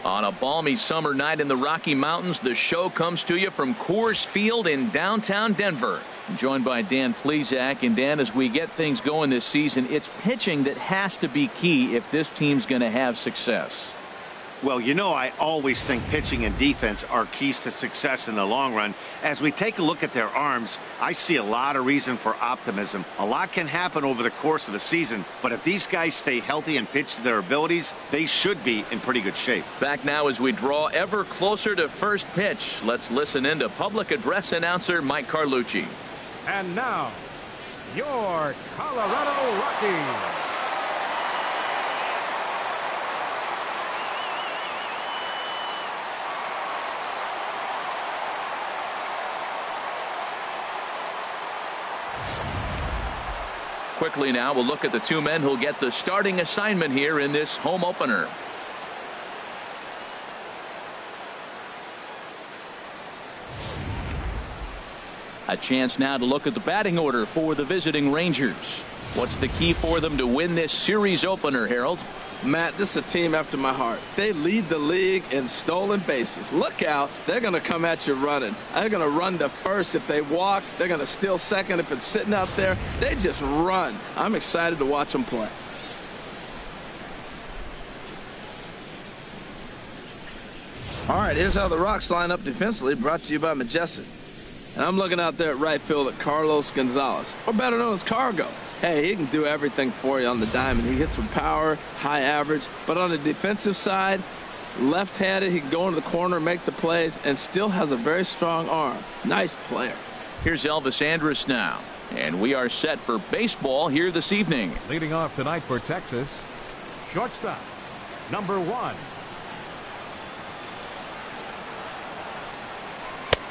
On a balmy summer night in the Rocky Mountains, the show comes to you from Coors Field in downtown Denver. I'm joined by Dan Plesac. And Dan, as we get things going this season, it's pitching that has to be key if this team's going to have success. Well, you know, I always think pitching and defense are keys to success in the long run. As we take a look at their arms, I see a lot of reason for optimism. A lot can happen over the course of the season, but if these guys stay healthy and pitch to their abilities, they should be in pretty good shape. Back now as we draw ever closer to first pitch. Let's listen in to public address announcer Mike Carlucci. And now, your Colorado Rockies. Quickly now, we'll look at the two men who'll get the starting assignment here in this home opener. A chance now to look at the batting order for the visiting Rangers. What's the key for them to win this series opener, Harold? Matt, this is a team after my heart. They lead the league in stolen bases. Look out. They're going to come at you running. They're going to run to first if they walk. They're going to steal second if it's sitting out there. They just run. I'm excited to watch them play. All right, here's how the Rocks line up defensively, brought to you by Majestic. And I'm looking out there at right field at Carlos Gonzalez, or better known as Cargo. Hey, he can do everything for you on the diamond. He hits with power, high average. But on the defensive side, left-handed, he can go into the corner, make the plays, and still has a very strong arm. Nice player. Here's Elvis Andrus now. And we are set for baseball here this evening. Leading off tonight for Texas, shortstop, number 1.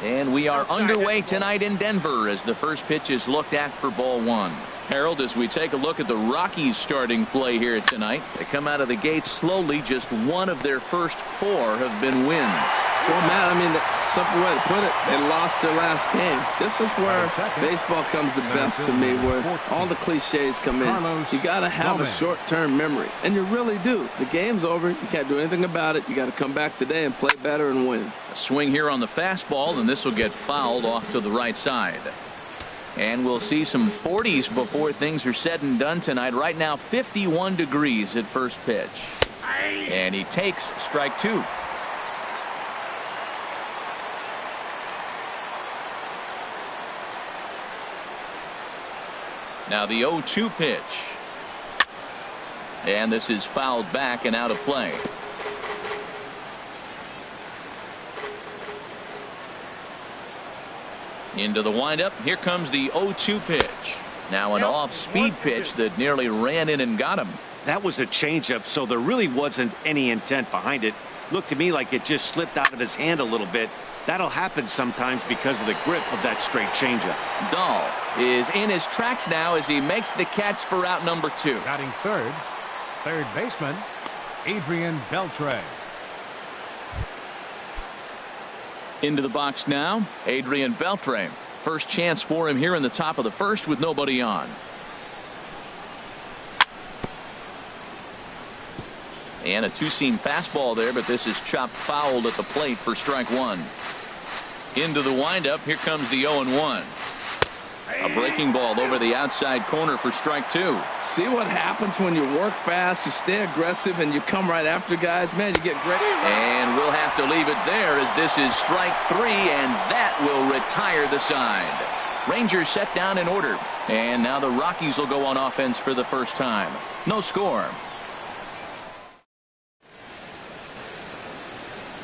And we are underway tonight in Denver as the first pitch is looked at for ball 1. Harold, as we take a look at the Rockies starting play here tonight, they come out of the gate slowly. Just one of their first 4 have been wins. Well, Matt, I mean, the simple way to put it, they lost their last game. This is where baseball comes the best to me, where all the cliches come in. You got to have a short-term memory, and you really do. The game's over. You can't do anything about it. You got to come back today and play better and win. A swing here on the fastball, and this will get fouled off to the right side. And we'll see some 40s before things are said and done tonight. Right now, 51 degrees at first pitch. And he takes strike 2. Now the 0-2 pitch. And this is fouled back and out of play. Into the windup. Here comes the 0-2 pitch. Now an off-speed pitch that nearly ran in and got him. That was a changeup, so there really wasn't any intent behind it. Looked to me like it just slipped out of his hand a little bit. That'll happen sometimes because of the grip of that straight changeup. Dahl is in his tracks now as he makes the catch for out number 2. Batting third baseman, Adrian Beltre. Into the box now, Adrian Beltre. First chance for him here in the top of the first with nobody on. And a two-seam fastball there, but this is chopped fouled at the plate for strike 1. Into the windup. Here comes the 0-1. A breaking ball over the outside corner for strike 2. See what happens when you work fast, you stay aggressive, and you come right after guys. Man, you get great. And we'll have to leave it there as this is strike 3, and that will retire the side. Rangers set down in order. And now the Rockies will go on offense for the first time. No score.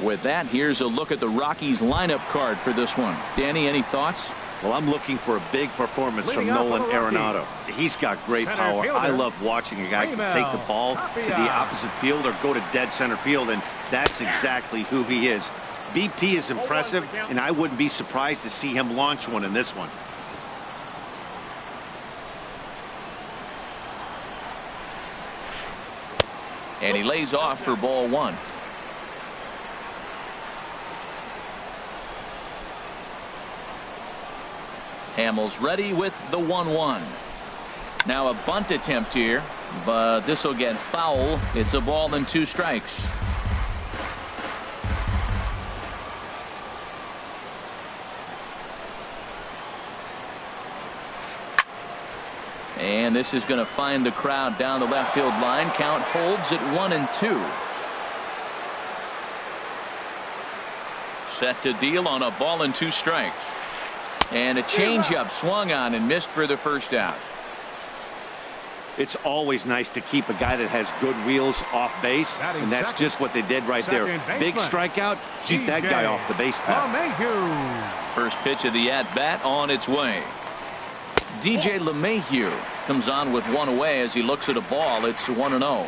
With that, here's a look at the Rockies lineup card for this one. Danny, any thoughts? Well, I'm looking for a big performance from Nolan Arenado. He's got great power. I love watching a guy who can take the ball to the opposite field or go to dead center field, and that's exactly who he is. BP is impressive, and I wouldn't be surprised to see him launch one in this one. And he lays off for ball 1. Hamels ready with the 1-1. Now a bunt attempt here, but this will get foul. It's a ball and 2 strikes. And this is going to find the crowd down the left field line. Count holds at 1-2. Set to deal on a ball and 2 strikes. And a changeup swung on and missed for the first out. It's always nice to keep a guy that has good wheels off base, and that's just what they did right there. Big strikeout, keep that guy off the base path. First pitch of the at-bat on its way. DJ LeMahieu comes on with one away as he looks at a ball. It's 1-0.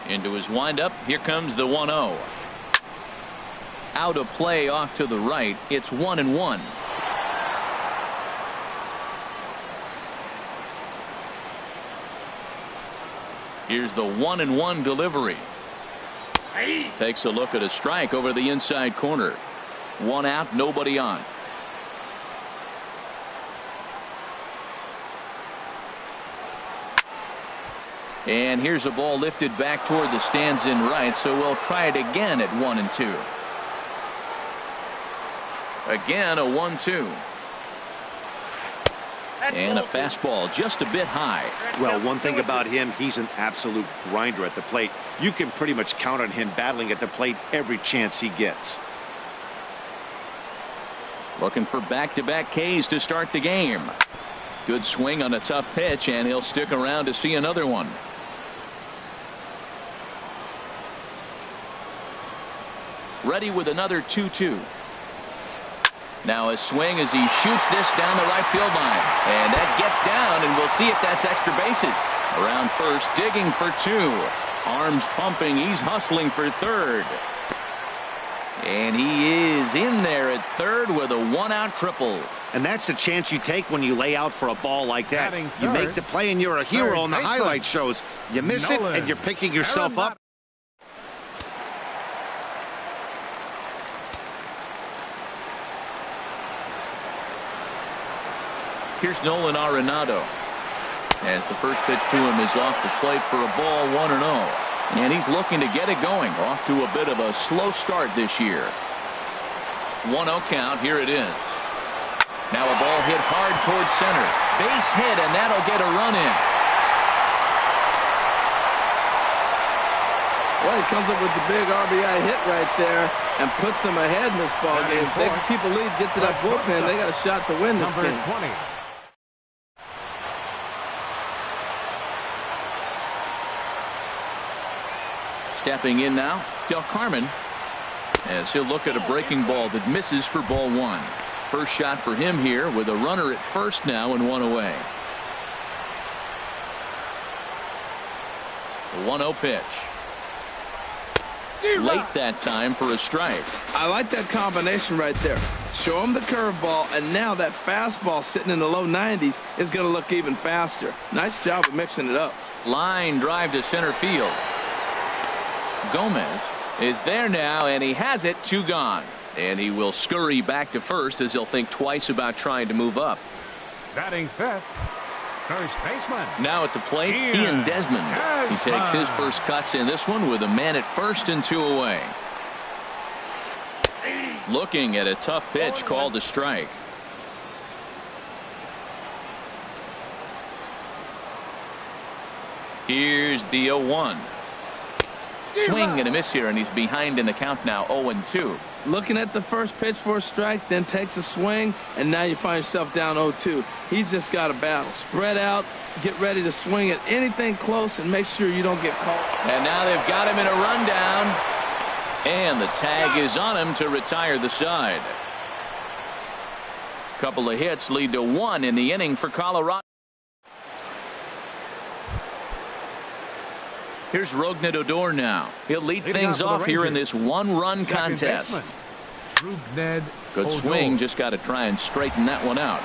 Into his windup. Here comes the 1-0. Out of play off to the right. It's 1-1. Here's the 1-1 delivery. Takes a look at a strike over the inside corner. 1 out, nobody on. And here's a ball lifted back toward the stands in right, so we'll try it again at 1-2. Again, a 1-2. And a fastball just a bit high. Well, one thing about him, he's an absolute grinder at the plate. You can pretty much count on him battling at the plate every chance he gets. Looking for back-to-back Ks to start the game. Good swing on a tough pitch, and he'll stick around to see another one. Ready with another 2-2. Now a swing as he shoots this down the right field line. And that gets down, and we'll see if that's extra bases. Around first, digging for 2. Arms pumping. He's hustling for third. And he is in there at third with a 1-out triple. And that's the chance you take when you lay out for a ball like that. You make the play and you're a hero on the highlight shows. You miss it and you're picking yourself up. Here's Nolan Arenado. As the first pitch to him is off the plate for a ball, 1-0. And he's looking to get it going. Off to a bit of a slow start this year. 1-0 count. Here it is. Now a ball hit hard towards center. Base hit, and that'll get a run in. Well, he comes up with the big RBI hit right there and puts them ahead in this ball game. If they can keep a lead, get to that bullpen, they got a shot to win this game. 20. Stepping in now, Del Carmen, as he'll look at a breaking ball that misses for ball 1. First shot for him here with a runner at first now and 1 away. The 1-0 pitch. Late that time for a strike. I like that combination right there. Show him the curveball, and now that fastball sitting in the low 90s is going to look even faster. Nice job of mixing it up. Line drive to center field. Gomez is there now, and he has it. 2 gone. And he will scurry back to first as he'll think twice about trying to move up. Batting fifth, first baseman. Now at the plate, Ian Desmond. He takes his first cuts in this one with a man at first and 2 away. Looking at a tough pitch called a strike. Here's the 0-1. Swing and a miss here, and he's behind in the count now, 0-2. Looking at the first pitch for a strike, then takes a swing, and now you find yourself down 0-2. He's just got a battle. Spread out, get ready to swing at anything close, and make sure you don't get caught. And now they've got him in a rundown, and the tag is on him to retire the side. Couple of hits lead to 1 in the inning for Colorado. Here's Rougned Odor now. He'll lead things off here in this 1-run contest. Good swing, just got to try and straighten that one out.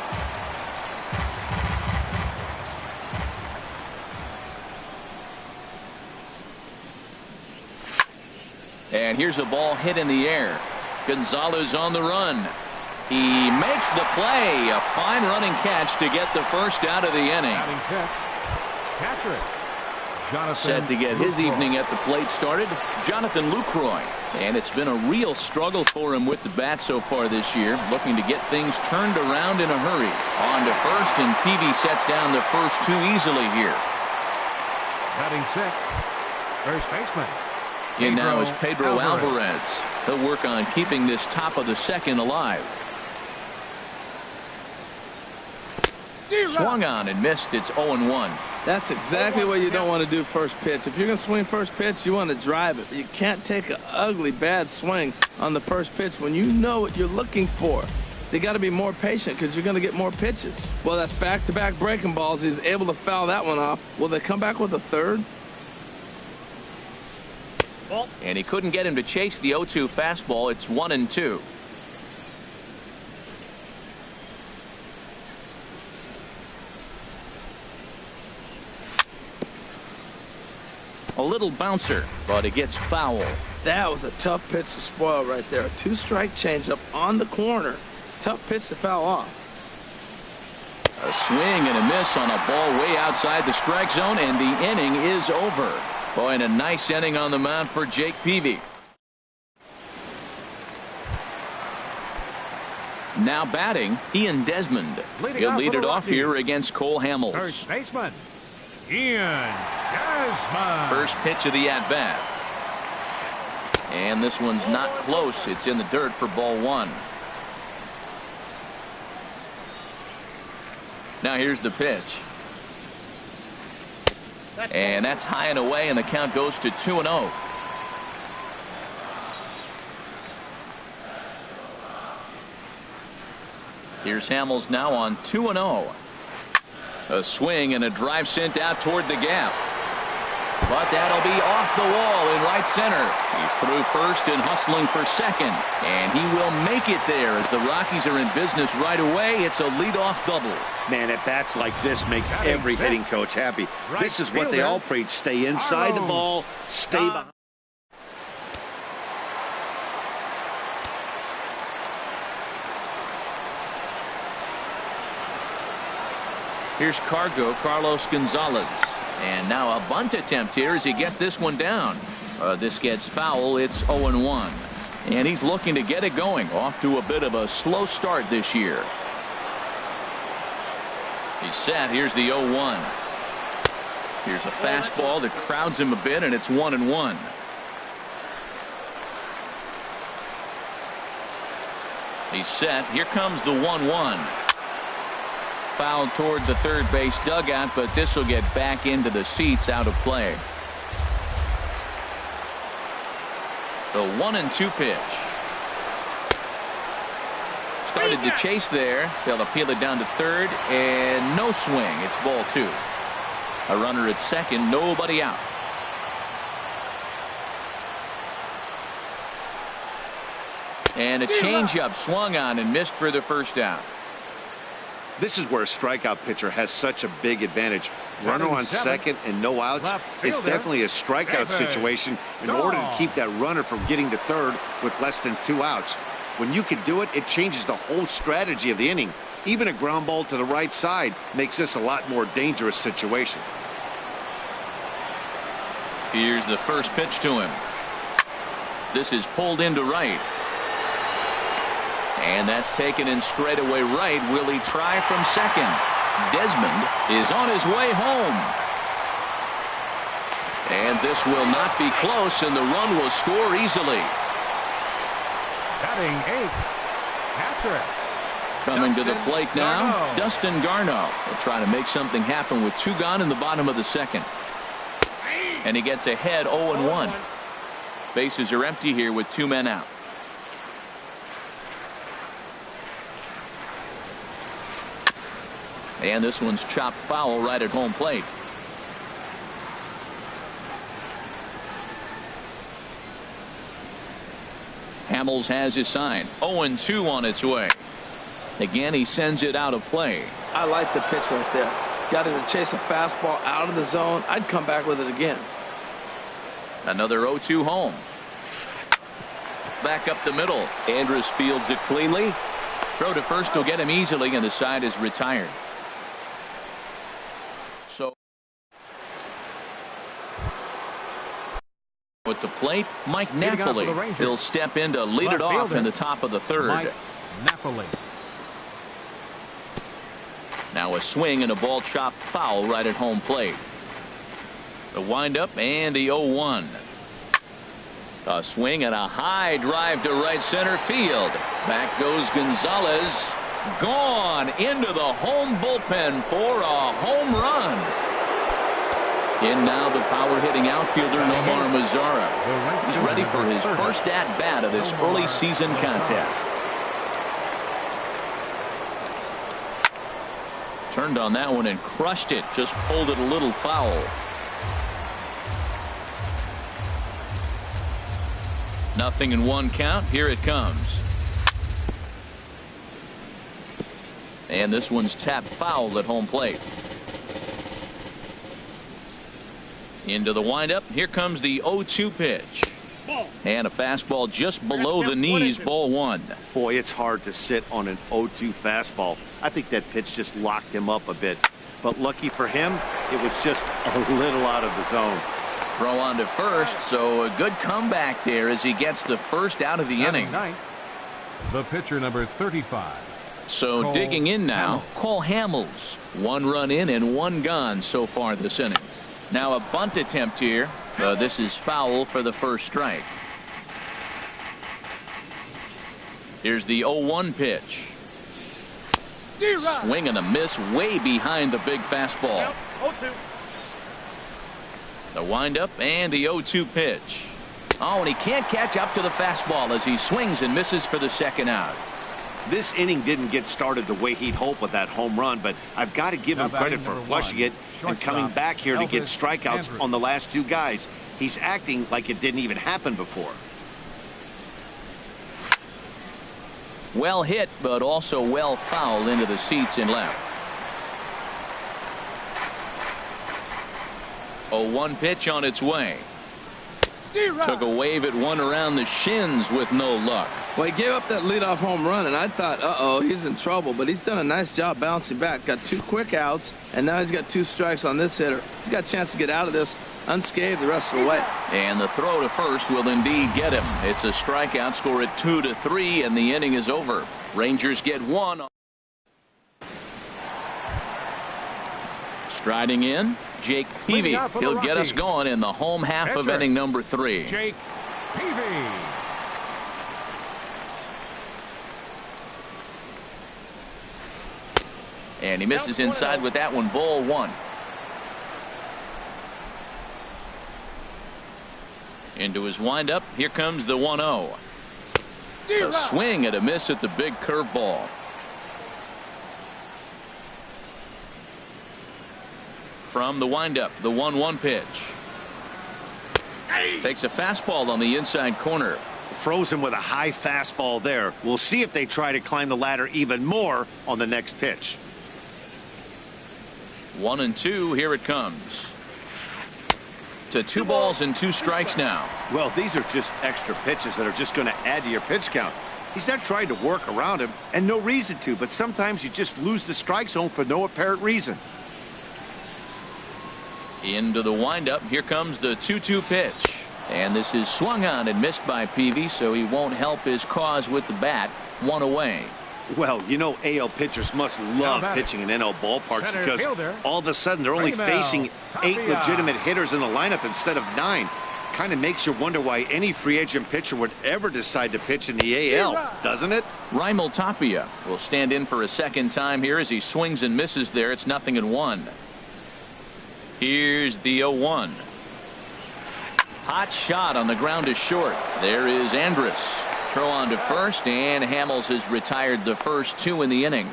And here's a ball hit in the air. Gonzalez on the run. He makes the play. A fine running catch to get the first out of the inning. Catcher it. Jonathan Set to get his Lucroy. evening at the plate started, Jonathan Lucroy. And it's been a real struggle for him with the bat so far this year, looking to get things turned around in a hurry. On to first, and Peavy sets down the first two easily here. Batting sixth, first baseman. In now is Pedro Alvarez. He'll work on keeping this top of the second alive. Swung on and missed. It's 0-1. That's exactly what you don't want to do first pitch. If you're going to swing first pitch, you want to drive it. But you can't take an ugly, bad swing on the first pitch when you know what you're looking for. They got to be more patient because you're going to get more pitches. Well, that's back-to-back breaking balls. He's able to foul that one off. Will they come back with a third? And he couldn't get him to chase the 0-2 fastball. It's 1-2. A little bouncer, but it gets foul. That was a tough pitch to spoil right there. A two-strike changeup on the corner. Tough pitch to foul off. A swing and a miss on a ball way outside the strike zone, and the inning is over. Boy, and a nice inning on the mound for Jake Peavy. Now batting, Ian Desmond. He'll lead it off here against Cole Hamels. First baseman, Ian Desmond. First pitch of the at-bat. And this one's not close. It's in the dirt for ball one. Now here's the pitch. And that's high and away, and the count goes to 2-0. Here's Hamels now on 2-0. A swing and a drive sent out toward the gap. But that'll be off the wall in right center. He's through first and hustling for second. And he will make it there as the Rockies are in business right away. It's a leadoff double. Man, at bats like this make every hitting coach happy. This is what they all preach. Stay inside the ball. Stay behind. Here's Carlos Gonzalez. And now a bunt attempt here as he gets this one down. This gets foul. It's 0-1. And he's looking to get it going. Off to a bit of a slow start this year. He's set. Here's the 0-1. Here's a fastball that crowds him a bit, and it's 1-1. He's set. Here comes the 1-1. Foul toward the third base dugout, but this will get back into the seats, out of play. The 1-2 pitch. Started to chase there. They'll appeal it down to third, and no swing. It's ball two. A runner at second, nobody out. And a changeup swung on and missed for the first out. This is where a strikeout pitcher has such a big advantage. Runner on second and no outs. It's definitely a strikeout situation in order to keep that runner from getting to third with less than 2 outs. When you can do it, it changes the whole strategy of the inning. Even a ground ball to the right side makes this a lot more dangerous situation. Here's the first pitch to him. This is pulled into right. And that's taken in straightaway right. Will he try from second? Desmond is on his way home. And this will not be close, and the run will score easily. Batting eighth, catcher. Coming to the plate now, Dustin Garneau will try to make something happen with 2 gone in the bottom of the second. And he gets ahead 0-1. Bases are empty here with 2 men out. And this one's chopped foul right at home plate. Hamels has his sign. 0-2 on its way. Again, he sends it out of play. I like the pitch right there. Got him to chase a fastball out of the zone. I'd come back with it again. Another 0-2 home. Back up the middle. Andrus fields it cleanly. Throw to first will get him easily, and the side is retired. So At the plate, Mike Napoli. He'll step in to lead it off in the top of the third. Mike Napoli. Now a swing and a ball chopped foul right at home plate. The windup and the 0-1. A swing and a high drive to right center field. Back goes Gonzalez. Gone into the home bullpen for a home run. In now the power-hitting outfielder Nomar Mazara. He's ready for his first at-bat of this early season contest. Turned on that one and crushed it. Just pulled it a little foul. Nothing in one count. Here it comes. And this one's tapped foul at home plate. Into the windup. Here comes the 0-2 pitch. And a fastball just below the knees. Ball one. Boy, it's hard to sit on an 0-2 fastball. I think that pitch just locked him up a bit. But lucky for him, it was just a little out of the zone. Throw on to first, so a good comeback there as he gets the first out of the inning. The pitcher, number 35. So Cole digging in now, Hamels. Cole Hamels. 1 run in and 1 gone so far this inning. Now a bunt attempt here. This is foul for the first strike. Here's the 0-1 pitch. Swing and a miss way behind the big fastball. The windup and the 0-2 pitch. Oh, and he can't catch up to the fastball as he swings and misses for the second out. This inning didn't get started the way he'd hoped with that home run, but I've got to give him credit for flushing it and coming back here to get strikeouts on the last 2 guys. He's acting like it didn't even happen before. Well hit, but also well fouled into the seats in left. 0-1 pitch on its way. Took a wave at one around the shins with no luck. Well, he gave up that leadoff home run, and I thought, uh-oh, he's in trouble. But he's done a nice job bouncing back. Got 2 quick outs, and now he's got 2 strikes on this hitter. He's got a chance to get out of this unscathed the rest of the way. And the throw to first will indeed get him. It's a strikeout, score at 2-3, and the inning is over. Rangers get 1. Striding in, Jake Peavy. He'll get us going in the home half of inning number 3. Jake Peavy. And he misses inside with that one. Ball 1. Into his windup. Here comes the 1-0. A swing and a miss at the big curveball. From the windup, the 1-1 pitch. Takes a fastball on the inside corner. Frozen with a high fastball there. We'll see if they try to climb the ladder even more on the next pitch. 1-2. Here it comes. To 2 balls and 2 strikes now. Well, these are just extra pitches that are just going to add to your pitch count. He's not trying to work around him, and no reason to, but sometimes you just lose the strike zone for no apparent reason. Into the windup. Here comes the 2-2 pitch. And this is swung on and missed by Peavy, so he won't help his cause with the bat. 1 away. Well, you know AL pitchers must love pitching in NL ballparks because all of a sudden they're only facing 8 legitimate hitters in the lineup instead of 9. Kind of makes you wonder why any free agent pitcher would ever decide to pitch in the AL, doesn't it? Raimel Tapia will stand in for a second time here as he swings and misses there. It's 0-1. Here's the 0-1. Hot shot on the ground to short. There is Andrus. Throw on to first, and Hamels has retired the first 2 in the inning.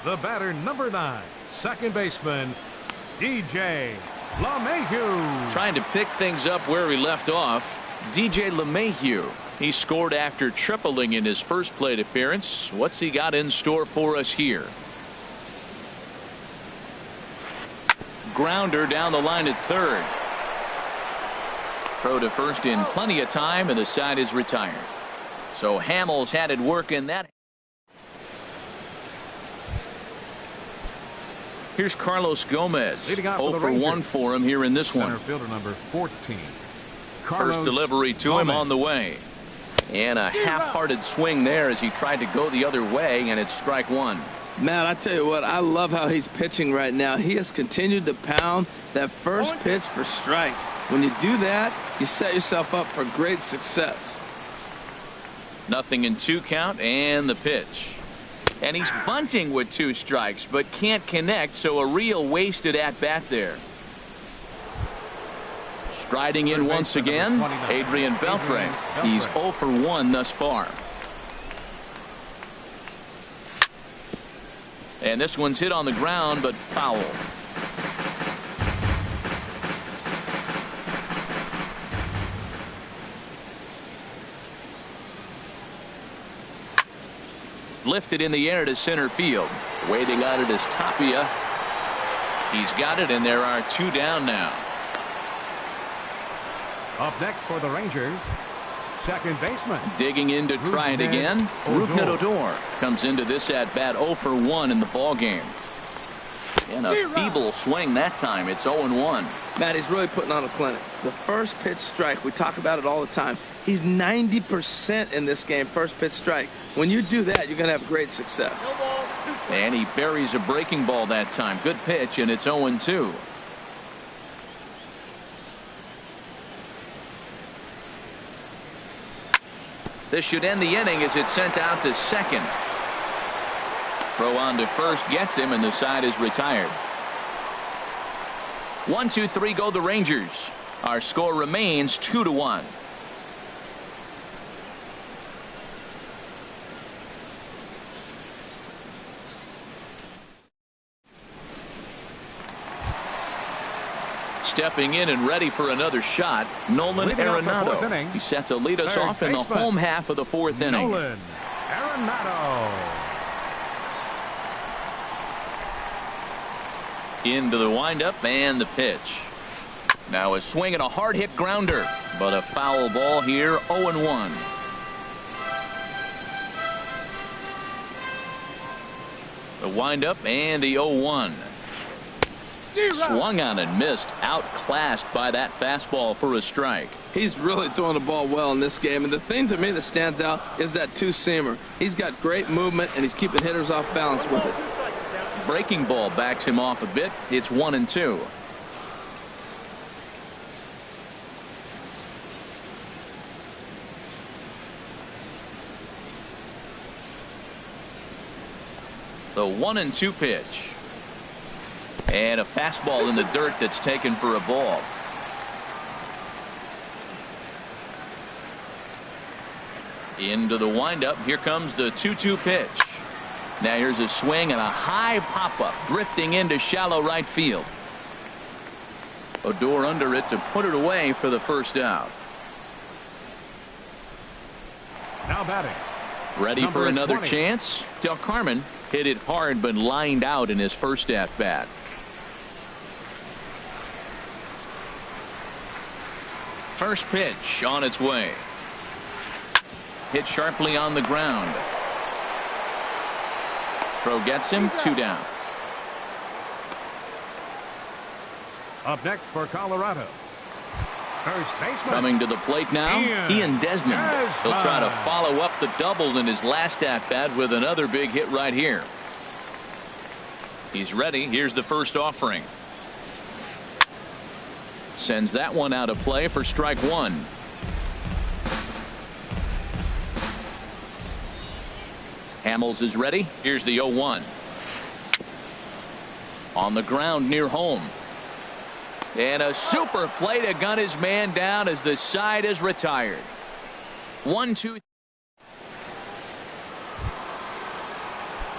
The batter, number 9, second baseman, DJ LeMahieu. Trying to pick things up where he left off. DJ LeMahieu. He scored after tripling in his first plate appearance. What's he got in store for us here? Grounder down the line at third. Throw to first in plenty of time, and the side is retired. So Hamels had it working that. Here's Carlos Gomez. 0 for 1 for him here in this one. Center fielder number 14. Carlos First delivery to him on the way. And a half-hearted swing there as he tried to go the other way, and it's strike one. Man, I tell you what, I love how he's pitching right now. He has continued to pound that first pitch for strikes. When you do that, you set yourself up for great success. 0-2 count, and the pitch. And he's bunting with 2 strikes, but can't connect, so a real wasted at-bat there. Striding in once again, Adrian Beltre. He's 0 for 1 thus far. And this one's hit on the ground, but foul. Lifted in the air to center field. Waiting on it is Tapia. He's got it, and there are 2 down now. Up next for the Rangers, second baseman. Digging in to try it again. Rougned Odor comes into this at bat 0 for 1 in the ball game. And a feeble swing that time. It's 0-1. Matt, he's really putting on a clinic. The first pitch strike, we talk about it all the time. He's 90% in this game, first pitch strike. When you do that, you're going to have great success. And he buries a breaking ball that time. Good pitch, and it's 0-2. This should end the inning as it's sent out to second. Throw on to first gets him, and the side is retired. 1-2-3 go the Rangers. Our score remains 2-1. Stepping in and ready for another shot, Nolan Arenado. He set to lead us off in the home half of the 4th inning. Nolan Arenado. Into the windup and the pitch. Now a swing and a hard hit grounder, but a foul ball here. 0-1. The windup and the 0-1. Swung on and missed, outclassed by that fastball for a strike. He's really throwing the ball well in this game, and the thing to me that stands out is that two-seamer. He's got great movement, and he's keeping hitters off balance with it. Breaking ball backs him off a bit. It's 1-2. The 1-2 pitch. And a fastball in the dirt that's taken for a ball. Into the windup. Here comes the 2-2 pitch. Now here's a swing and a high pop-up drifting into shallow right field. Odor under it to put it away for the first out. Now batting. Ready for another chance. Del Carmen hit it hard but lined out in his first at bat. First pitch on its way. Hit sharply on the ground. Throw gets him, 2 down. Up next for Colorado, first baseman. Coming to the plate now, Ian Desmond. He'll try to follow up the double in his last at bat with another big hit right here. He's ready. Here's the first offering. Sends that one out of play for strike 1. Hamels is ready. Here's the 0-1. On the ground near home. And a super play to gun his man down as the side is retired. 1-2.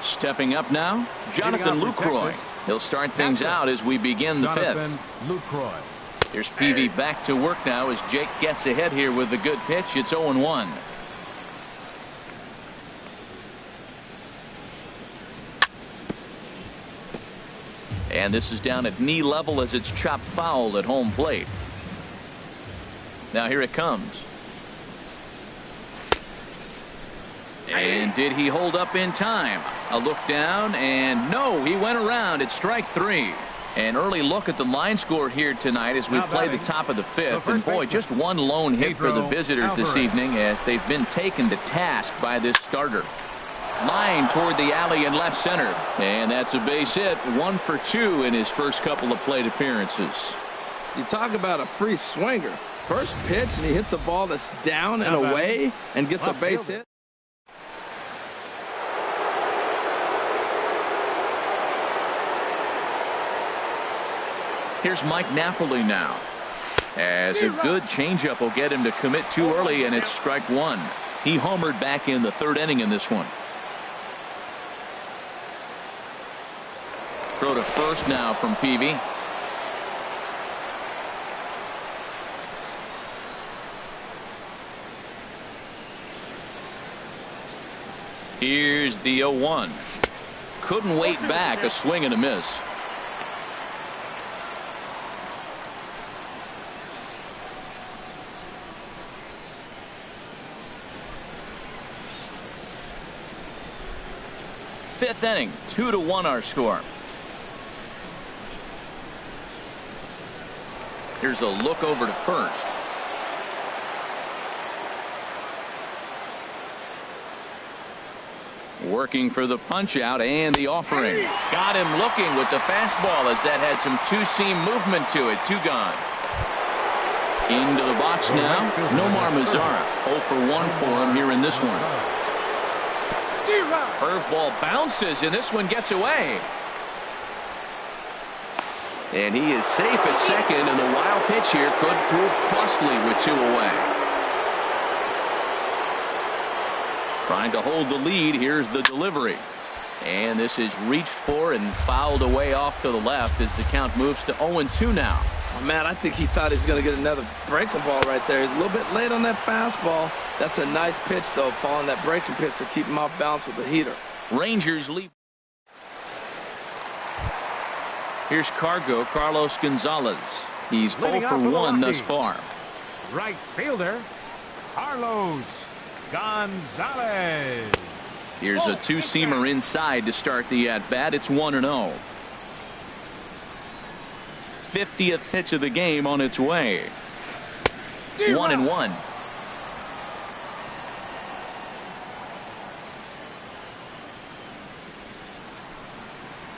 Stepping up now, Jonathan Lucroy. He'll start things out as we begin the 5th. Lucroy. Here's PV back to work now as Jake gets ahead here with the good pitch. It's 0-1. And this is down at knee level as it's chopped foul at home plate. Now here it comes. And did he hold up in time? A look down, and no, he went around. It's strike 3. An early look at the line score here tonight as we play the top of the fifth. And boy, just one lone hit for the visitors this evening as they've been taken to task by this starter. Line toward the alley in left center. And that's a base hit. 1 for 2 in his first couple of plate appearances. You talk about a free swinger. First pitch, and he hits a ball that's down and away and gets a base hit. Here's Mike Napoli now. As a good changeup will get him to commit too early, and it's strike one. He homered back in the third inning in this one. Throw to first now from Peavy. Here's the 0-1. Couldn't wait back. A swing and a miss. Fifth inning, 2-1 our score. Here's a look over to first. Working for the punch out and the offering. Got him looking with the fastball as that had some two-seam movement to it. 2 gone. Into the box now. Nomar Mazara. 0 for 1 for him here in this one. Curveball bounces, and this one gets away. And he is safe at second, and the wild pitch here could prove costly with 2 away. Trying to hold the lead. Here's the delivery. And this is reached for and fouled away off to the left as the count moves to 0-2 now. Oh, man, I think he thought he was going to get another breaking ball right there. He's a little bit late on that fastball. That's a nice pitch, though, following that breaking pitch to keep him off balance with the heater. Rangers lead. Here's Carlos Gonzalez. He's 0 for 1 thus far. Right fielder, Carlos Gonzalez. Here's a two-seamer inside to start the at-bat. It's 1-0. 50th pitch of the game on its way. 1-1.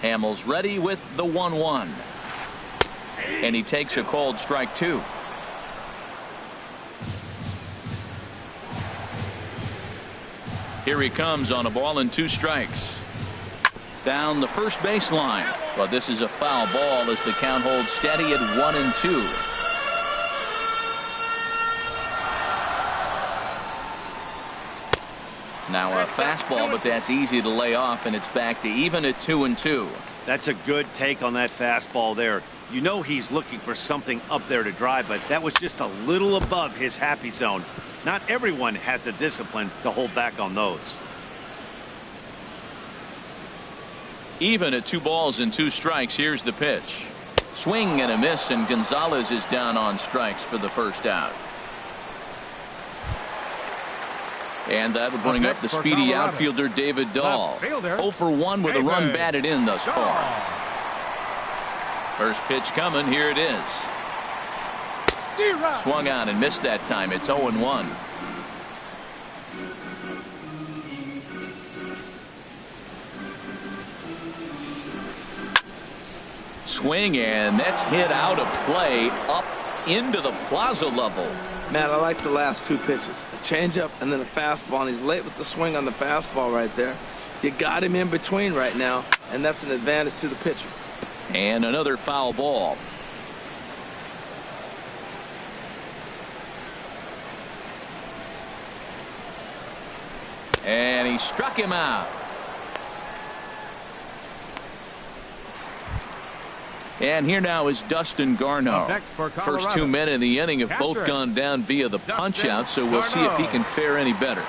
Hamels ready with the 1-1. And he takes a called strike 2. Here he comes on a ball and 2 strikes. Down the first baseline. But this is a foul ball as the count holds steady at 1-2. Now a fastball, but that's easy to lay off, and it's back to even at 2-2. That's a good take on that fastball there. You know he's looking for something up there to drive, but that was just a little above his happy zone. Not everyone has the discipline to hold back on those. Even at 2 balls and 2 strikes. Here's the pitch. Swing and a miss, and Gonzalez is down on strikes for the first out. And that'll bring up the speedy outfielder David Dahl. 0 for 1 with a run batted in thus far. First pitch coming. Here it is. Swung on and missed that time. It's 0-1. Swing, and that's hit out of play up into the plaza level. Man, I like the last 2 pitches. A changeup and then a fastball, and he's late with the swing on the fastball right there. You got him in between right now, and that's an advantage to the pitcher. And another foul ball. And he struck him out. And here now is Dustin Garneau. First 2 men in the inning have both gone down via the punch out, so we'll see if he can fare any better.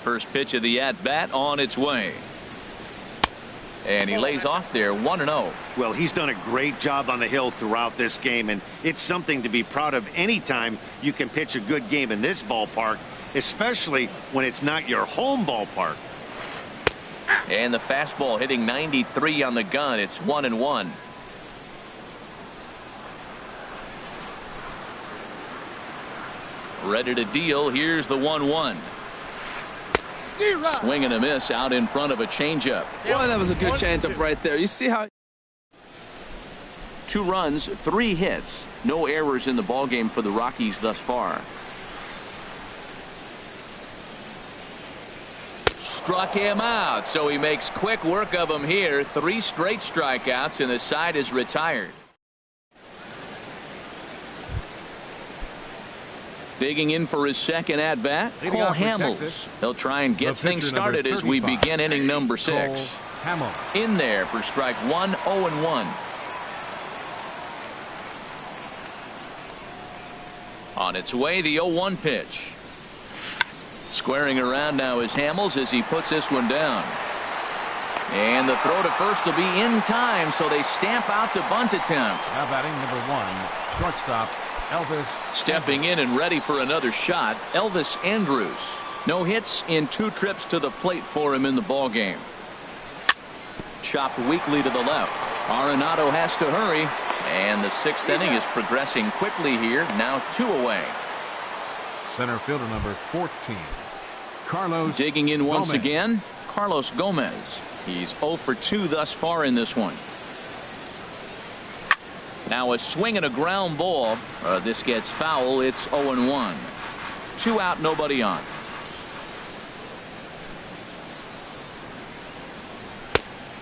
First pitch of the at-bat on its way. And he lays off there. 1-0. Well, he's done a great job on the hill throughout this game, and it's something to be proud of anytime you can pitch a good game in this ballpark, especially when it's not your home ballpark. And the fastball hitting 93 on the gun. It's 1-1. Ready to deal. Here's the 1-1. Swing and a miss out in front of a changeup. Boy, that was a good changeup right there. You see how 2 runs, 3 hits, no errors in the ballgame for the Rockies thus far. Struck him out, so he makes quick work of him here. 3 straight strikeouts, and the side is retired. Digging in for his second at bat, Cole Hamels. He'll try and get things started as we begin inning number 6. In there for strike 1, 0-1. On its way, the 0-1 pitch. Squaring around now is Hamels as he puts this one down. And the throw to first will be in time, so they stamp out the bunt attempt. Now batting number 1, shortstop Elvis. Stepping in and ready for another shot, Elvis Andrus. No hits in 2 trips to the plate for him in the ballgame. Chopped weakly to the left. Arenado has to hurry, and the 6th inning is progressing quickly here. Now 2 away. Center fielder number 14, Carlos. Digging in once Gomez. again, Carlos Gomez. He's 0 for 2 thus far in this one. Now a swing and a ground ball. This gets foul. It's 0-1. 2 out, nobody on.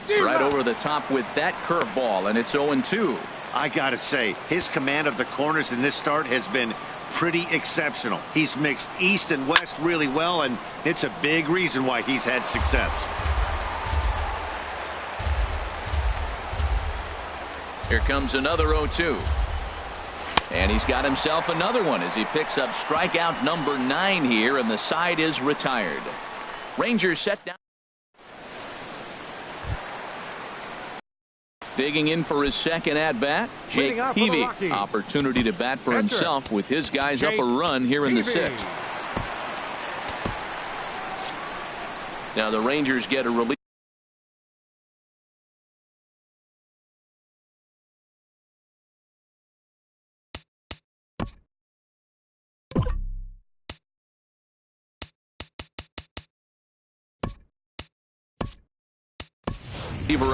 Right over the top with that curveball, and it's 0-2. I gotta say, his command of the corners in this start has been pretty exceptional. He's mixed east and west really well, and it's a big reason why he's had success. Here comes another 0-2. And he's got himself another one as he picks up strikeout number 9 here, and the side is retired. Rangers set down. Digging in for his second at bat, Jake Peavy. Opportunity to bat for himself with his guys up a run here in the 6th. Now the Rangers get a relief.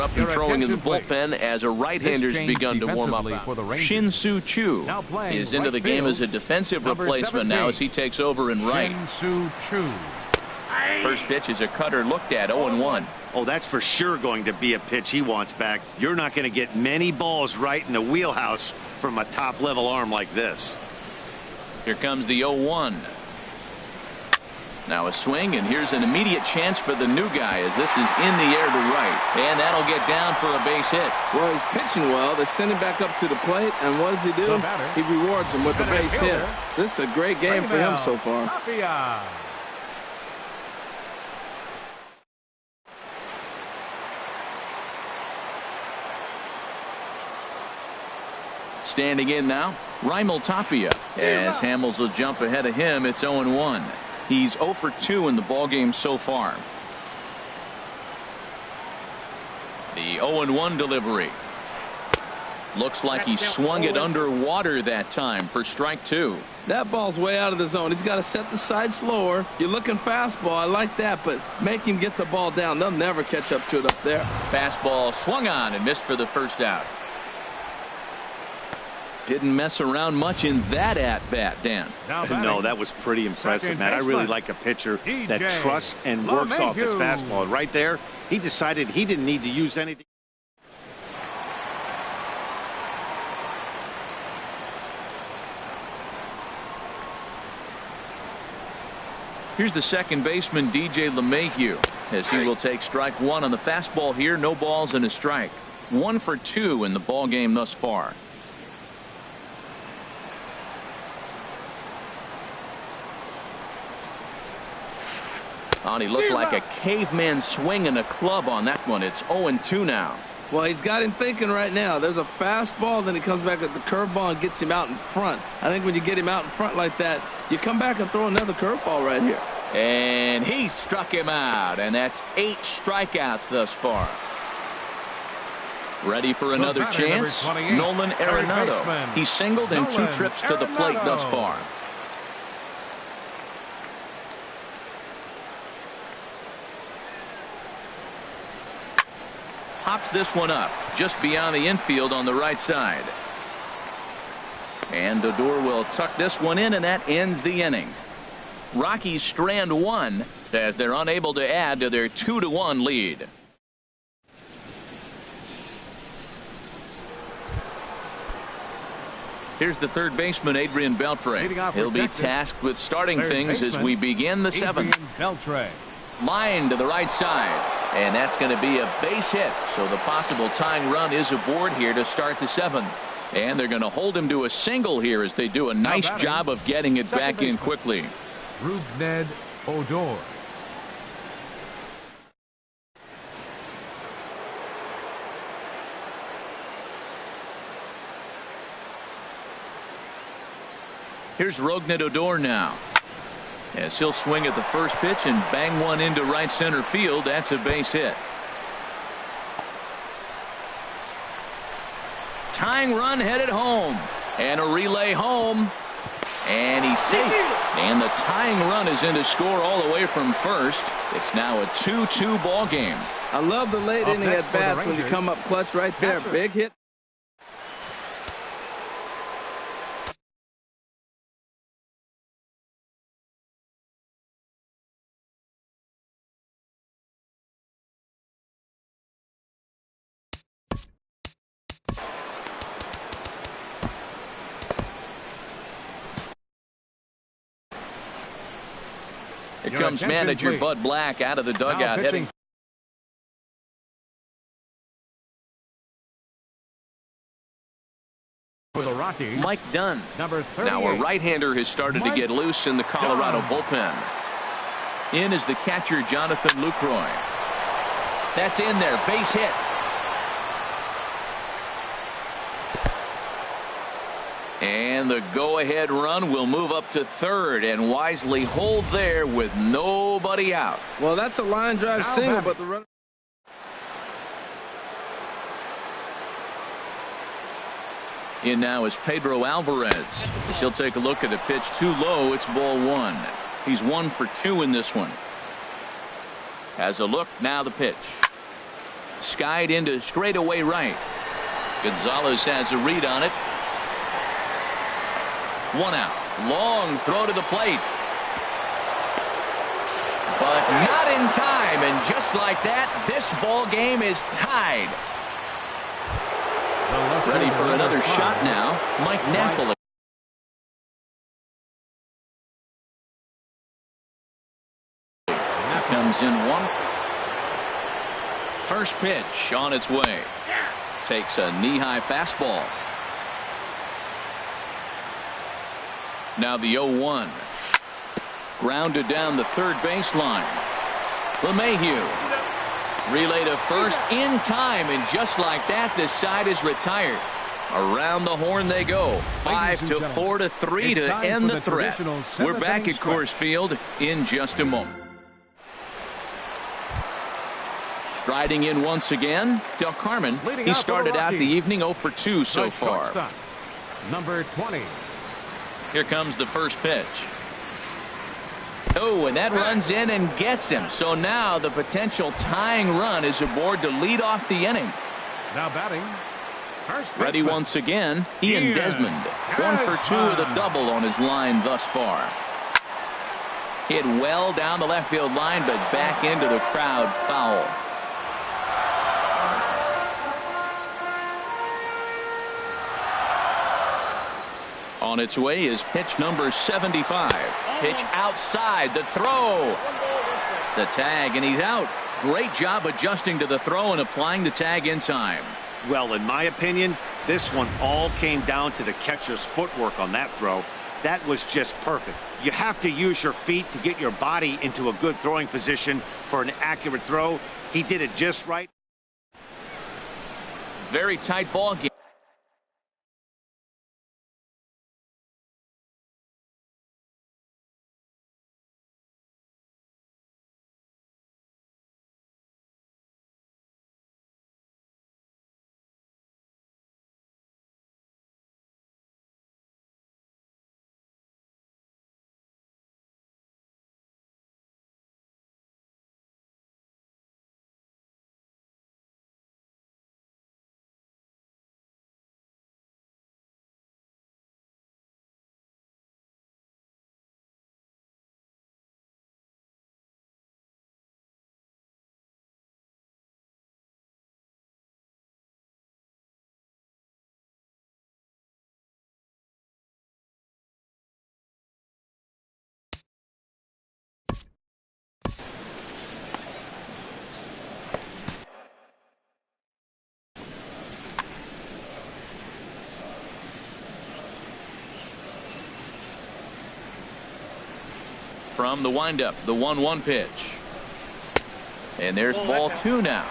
Up and throwing in the bullpen as a right-hander's begun to warm up. Shin-Soo Choo is into the game as a defensive replacement now as he takes over in right. First pitch is a cutter looked at. 0-1. Oh, that's for sure going to be a pitch he wants back. You're not going to get many balls right in the wheelhouse from a top-level arm like this. Here comes the 0-1. Now a swing, and here's an immediate chance for the new guy as this is in the air to right. And that'll get down for a base hit. Well, he's pitching well. They send him back up to the plate, and what does he do? He rewards him with a base hit. So this is a great game for him so far. Standing in now, Raimel Tapia. As Hamels will jump ahead of him, it's 0-1. He's 0 for 2 in the ballgame so far. The 0-1 delivery. Looks like he swung it underwater that time for strike 2. That ball's way out of the zone. He's got to set the side slower. You're looking fastball. I like that, but make him get the ball down. They'll never catch up to it up there. Fastball swung on and missed for the first out. Didn't mess around much in that at-bat, Dan. No, that was pretty impressive, Matt. I really like a pitcher that trusts and works off his fastball. Right there, he decided he didn't need to use anything. Here's the second baseman, DJ LeMahieu, as he will take strike 1 on the fastball here. No balls and a strike. 1 for 2 in the ball game thus far. He looked like a caveman swinging a club on that one. It's 0-2 now. Well, he's got him thinking right now. There's a fastball, then he comes back at the curveball and gets him out in front. I think when you get him out in front like that, you come back and throw another curveball right here. And he struck him out, and that's 8 strikeouts thus far. Ready for another chance. Nolan Arenado. He singled in 2 trips to the plate thus far. Pops this one up just beyond the infield on the right side. And Odor will tuck this one in, and that ends the inning. Rockies strand 1 as they're unable to add to their 2-1 lead. Here's the third baseman, Adrian Beltre. He'll be tasked with starting things as we begin the 7th. Line to the right side, and that's going to be a base hit. So the possible tying run is aboard here to start the 7th. And they're going to hold him to a single here as they do a nice job of getting it back in quickly. Rougned Odor. Here's Rougned Odor now, as he'll swing at the first pitch and bang one into right center field. That's a base hit. Tying run headed home, and a relay home, and he's safe. And the tying run is in to score all the way from first. It's now a 2-2 ball game. I love the late inning at bats when you come up clutch right there. Big hit. Here comes manager Bud Black out of the dugout, heading for the Rockies. Mike Dunn. Number 38. Now a right-hander has started to get loose in the Colorado bullpen. In is the catcher Jonathan Lucroy. That's in there, base hit. And the go-ahead run will move up to third and wisely hold there with nobody out. Well, that's a line drive single, but the run. In now is Pedro Alvarez. As he'll take a look at a pitch too low. It's ball 1. He's 1 for 2 in this one. Has a look, now the pitch. Skied into straightaway right. Gonzalez has a read on it. 1 out. Long throw to the plate. But not in time, and just like that, this ball game is tied. Ready for another shot now. Mike Napoli. Comes in 1. First pitch on its way. Takes a knee-high fastball. Now the 0-1. Grounded down the third baseline. LeMahieu. Relay to first in time, and just like that, this side is retired. Around the horn they go. 5-4-3 to end the threat. We're back at Coors Field in just a moment. Striding in once again, Del Carmen. He started out the evening 0 for 2 so far. Number 20. Here comes the first pitch. Oh, and that runs in and gets him. So now the potential tying run is aboard to lead off the inning. Now batting. Ready once again, Ian Desmond. 1 for 2 with a double on his line thus far. Hit well down the left field line, but back into the crowd foul. On its way is pitch number 75. Pitch outside, the throw. The tag, and he's out. Great job adjusting to the throw and applying the tag in time. Well, in my opinion, this one all came down to the catcher's footwork on that throw. That was just perfect. You have to use your feet to get your body into a good throwing position for an accurate throw. He did it just right. Very tight ball game. from the windup, the 1-1 pitch. And there's ball 2 now.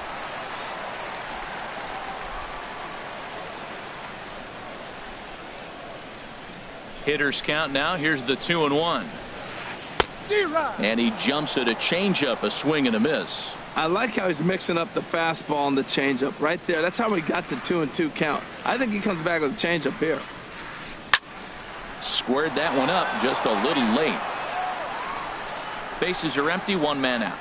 Hitters count now. Here's the 2-1. And he jumps at a changeup, a swing and a miss. I like how he's mixing up the fastball and the changeup right there. That's how we got the 2-2 count. I think he comes back with a changeup here. Squared that one up just a little late. Bases are empty, 1 man out.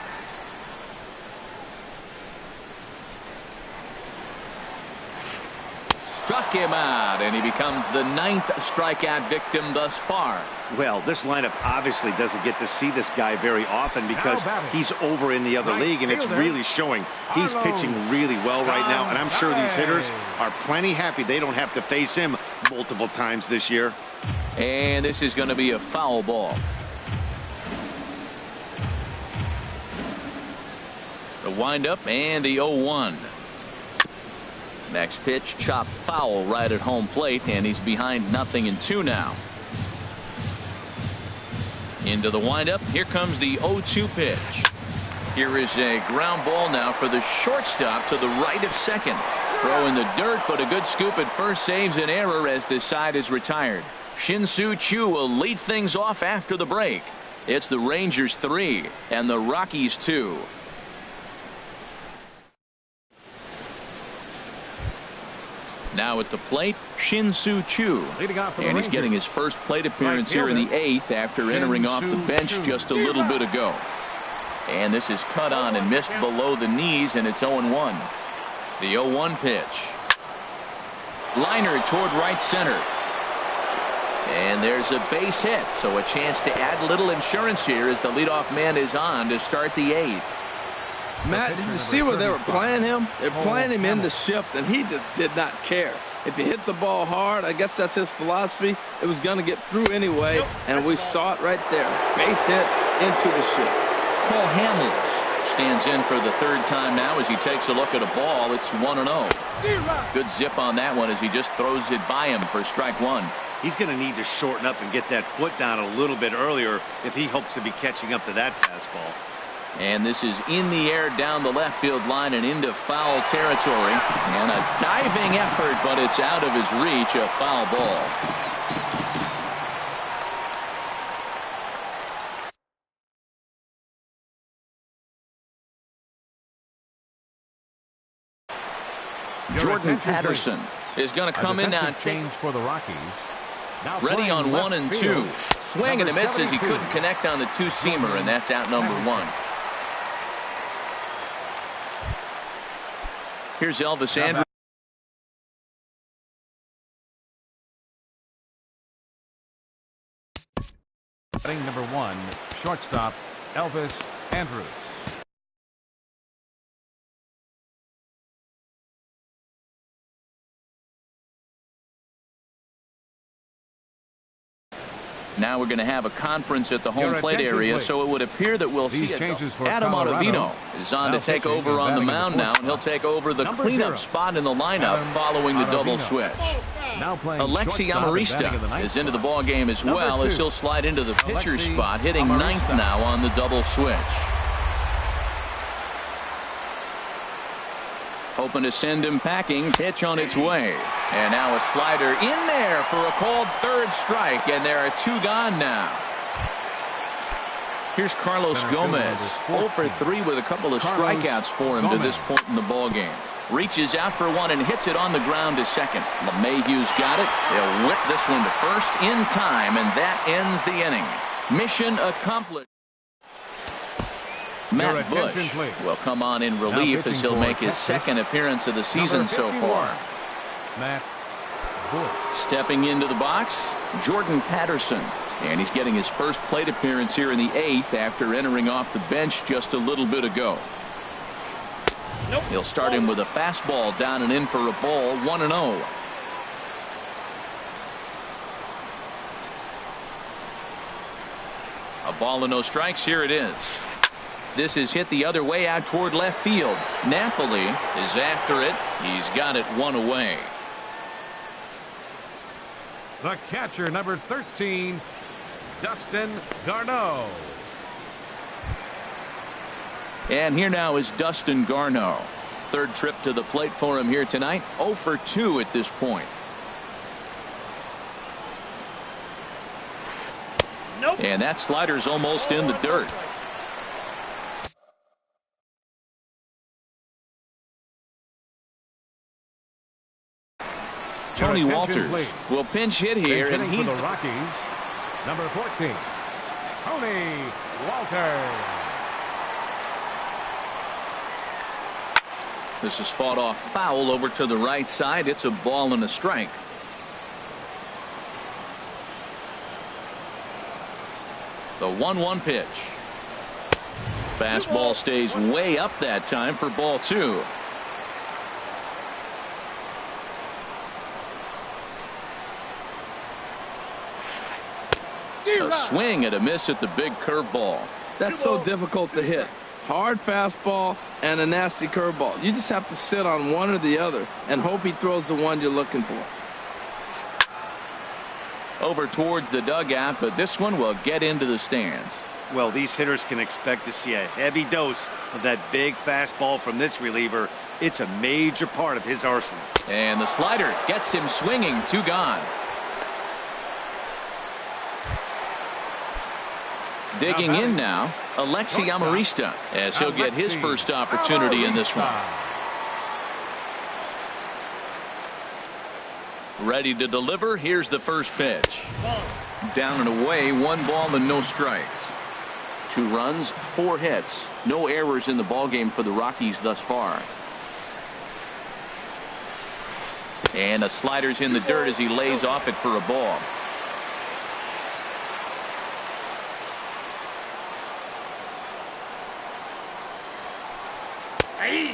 Struck him out, and he becomes the 9th strikeout victim thus far. Well, this lineup obviously doesn't get to see this guy very often because he's over in the other league, and it's really showing. He's pitching really well right now, and I'm sure these hitters are plenty happy they don't have to face him multiple times this year. And this is going to be a foul ball. The windup and the 0-1. Next pitch, chopped foul right at home plate, and he's behind 0-2 now. Into the windup. Here comes the 0-2 pitch. Here is a ground ball now for the shortstop to the right of second. Throw in the dirt, but a good scoop at first saves an error as this side is retired. Shin-Soo Choo will lead things off after the break. It's the Rangers 3 and the Rockies 2. Now at the plate, Shin-Soo Choo. And he's getting his first plate appearance here in the 8th after entering off the bench just a little bit ago. And this is cut on and missed below the knees, and it's 0-1. The 0-1 pitch. Liner toward right center. And there's a base hit, so a chance to add little insurance here as the leadoff man is on to start the 8th. Matt, did you see where they were playing him? They're playing him in the shift, and he just did not care. If you hit the ball hard, I guess that's his philosophy. It was going to get through anyway, and we saw it right there. Base hit into the shift. Paul Hamels stands in for the 3rd time now as he takes a look at a ball. It's 1-0. Good zip on that one as he just throws it by him for strike 1. He's going to need to shorten up and get that foot down a little bit earlier if he hopes to be catching up to that fastball. And this is in the air down the left field line and into foul territory. And a diving effort, but it's out of his reach, a foul ball. Jordan Patterson is going to come in now. Change for the Rockies. Now ready on 1 and 2. Swing and a miss as he 72. couldn't connect on the 2-seamer, and that's out number 1. Here's Elvis Andrus. Batting number 1, shortstop Elvis Andrus. Now we're going to have a conference at the home plate area, please. So it would appear that we'll These see it. changes for Adam Colorado. Ottavino is on Now to take pitching over and on the batting mound in the now, and he'll fourth take over the Number cleanup 0. spot in the lineup Adam following the double Ottavino. switch. Now playing Alexi shortstop and batting in the Amarista ninth is into the spot. ball game as Number well as 2. he'll slide into the pitcher Alexi spot, hitting Amarista. 9th now on the double switch. Hoping to send him packing. Pitch on its way. And now a slider in there for a called 3rd strike, and there are 2 gone now. Here's Carlos Gomez, 0 for 3 with a couple of strikeouts for him to this point in the ball game. Reaches out for one and hits it on the ground to second. LeMahieu's got it. He'll whip this one to first in time, and that ends the inning. Mission accomplished. Matt Bush will come on in relief as he'll make his 2nd appearance of the season so far. Matt Bush. Stepping into the box, Jordan Patterson. And he's getting his first plate appearance here in the 8th after entering off the bench just a little bit ago. He'll start him with a fastball down and in for a ball, 1-0. A ball and no strikes. Here it is. This is hit the other way out toward left field. Napoli is after it. He's got it 1 away. The catcher, number 13, Dustin Garneau. And here now is Dustin Garneau. Third trip to the plate for him here tonight. 0 for 2 at this point. Nope. And that slider's almost in the dirt. Tony Walters will pinch hit here, and he's for the Rockies. Number 14, Tony Walters. This is fought off foul over to the right side. It's a ball and a strike. The 1-1 pitch. Fastball stays way up that time for ball 2. A swing and a miss at the big curveball. That's so difficult to hit. Hard fastball and a nasty curveball. You just have to sit on one or the other and hope he throws the one you're looking for. Over towards the dugout, but this one will get into the stands. Well, these hitters can expect to see a heavy dose of that big fastball from this reliever. It's a major part of his arsenal. And the slider gets him swinging. 2 gone. Digging in now, Alexi Amarista, as he'll get his first opportunity in this one. Ready to deliver. Here's the first pitch. Down and away, 1 ball and no strikes. 2 runs, 4 hits. No errors in the ballgame for the Rockies thus far. And the slider's in the dirt as he lays off it for a ball.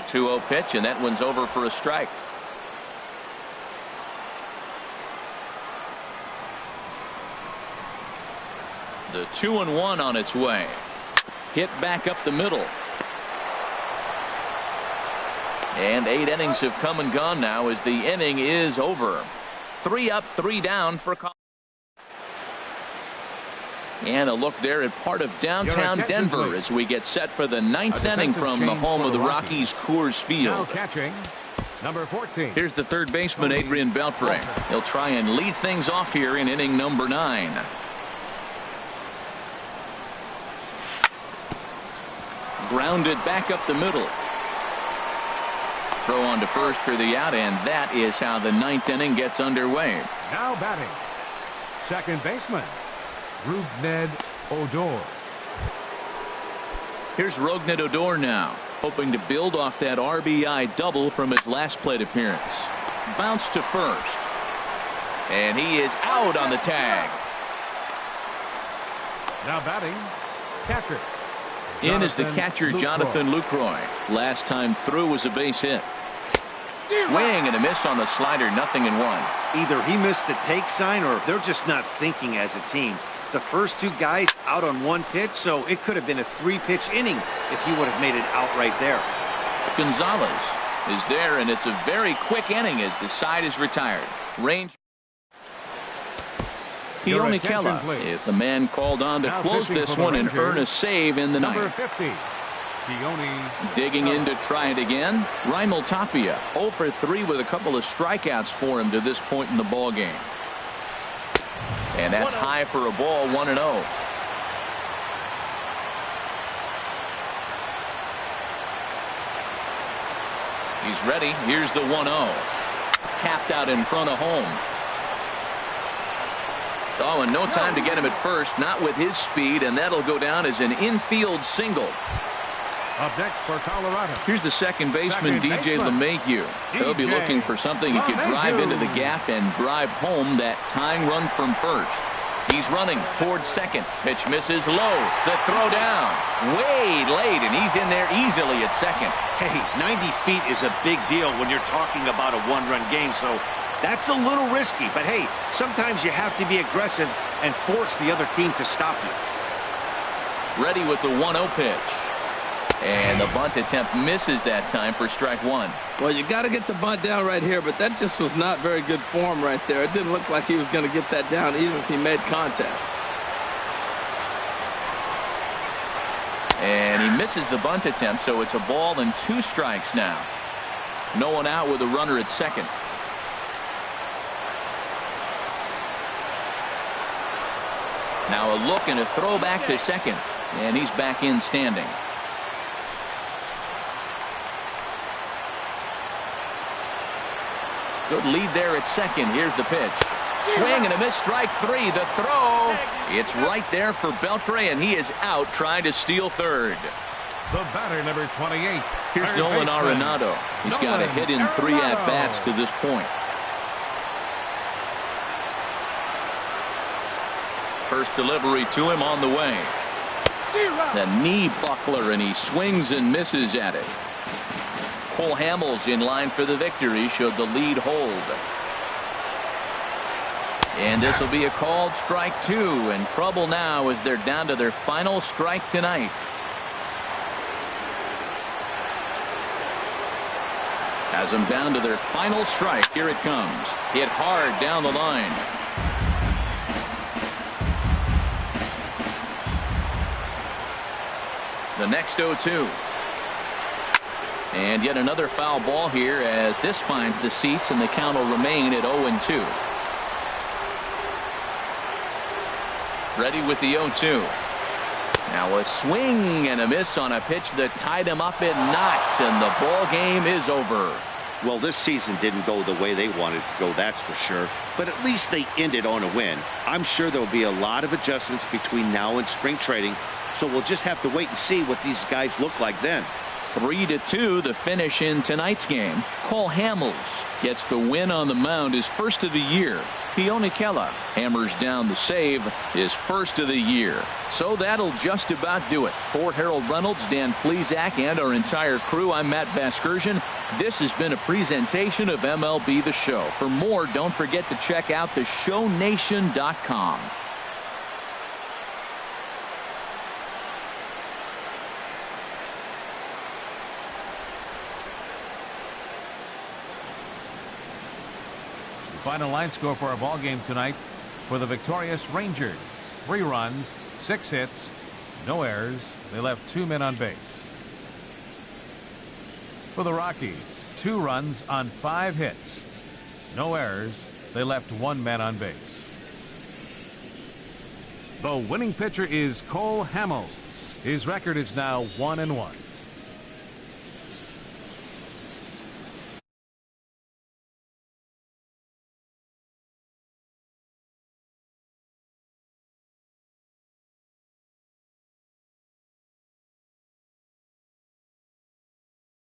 2-0 pitch, and that one's over for a strike. The 2-1 on its way. Hit back up the middle. And 8 innings have come and gone now as the inning is over. 3 up, 3 down for Colorado. And a look there at part of downtown Denver as we get set for the 9th inning from the home of the Rockies, Coors Field. Now catching, number 14. Here's the third baseman, Adrian Beltre. He'll try and lead things off here in inning number 9. Grounded back up the middle. Throw on to first for the out, and that is how the 9th inning gets underway. Now batting, second baseman, Rougned Odor. Here's Rougned Odor now, hoping to build off that RBI double from his last plate appearance. Bounce to first. And he is out on the tag. Now batting, catcher. In is the catcher, Jonathan Lucroy. Last time through was a base hit. Swing and a miss on the slider, 0-1. Either he missed the take sign or they're just not thinking as a team. The first 2 guys out on 1 pitch, so it could have been a 3-pitch inning if he would have made it out right there. Gonzalez is there, and it's a very quick inning as the side is retired. Range. Keone Kela is the man called on to close this one and earn a save in the Number 9th. 50, Digging in to try it again, Raimel Tapia 0 for 3 with a couple of strikeouts for him to this point in the ball game. And that's high for a ball, 1-0. He's ready. Here's the 1-0. Tapped out in front of home. Oh, and no time to get him at first, not with his speed, and that'll go down as an infield single. Up next for Colorado. Here's the second baseman, DJ LeMahieu. He'll be looking for something he could drive into the gap and drive home that tying run from first. He's running towards second. Pitch misses low. The throw down. Way late, and he's in there easily at second. Hey, 90 feet is a big deal when you're talking about a 1-run game, so that's a little risky. But hey, sometimes you have to be aggressive and force the other team to stop you. Ready with the 1-0 pitch. And the bunt attempt misses that time for strike 1. Well, you got to get the bunt down right here, but that just was not very good form right there. It didn't look like he was going to get that down even if he made contact. And he misses the bunt attempt, so it's a ball and 2 strikes now. No one out with a runner at second. Now a look and a throw back to second, and he's back in standing. Good lead there at second. Here's the pitch. Swing and a miss, strike 3. The throw. It's right there for Beltre, and he is out trying to steal third. The batter, number 28. Here's Nolan Arenado. He's got a hit in 3 at-bats to this point. First delivery to him on the way. The knee buckler, and he swings and misses at it. Cole Hamels in line for the victory, showed the lead hold. And this will be a called strike 2, and trouble now as they're down to their final strike tonight. Has them down to their final strike. Here it comes. Hit hard down the line. The next 0-2. And yet another foul ball here as this finds the seats, and the count will remain at 0-2. Ready with the 0-2. Now a swing and a miss on a pitch that tied him up in knots, and the ball game is over. Well, this season didn't go the way they wanted to go, that's for sure. But at least they ended on a win. I'm sure there will be a lot of adjustments between now and spring training, so we'll just have to wait and see what these guys look like then. 3-2 the finish in tonight's game. Cole Hamels gets the win on the mound, his first of the year. Keone Kela hammers down the save, his first of the year. So that'll just about do it. For Harold Reynolds, Dan Plesac, and our entire crew, I'm Matt Vasgersian. This has been a presentation of MLB The Show. For more, don't forget to check out theshownation.com. Final line score for our ball game tonight for the victorious Rangers: 3 runs, 6 hits, no errors. They left 2 men on base. For the Rockies, 2 runs on 5 hits, no errors. They left 1 man on base. The winning pitcher is Cole Hamels. His record is now 1-1.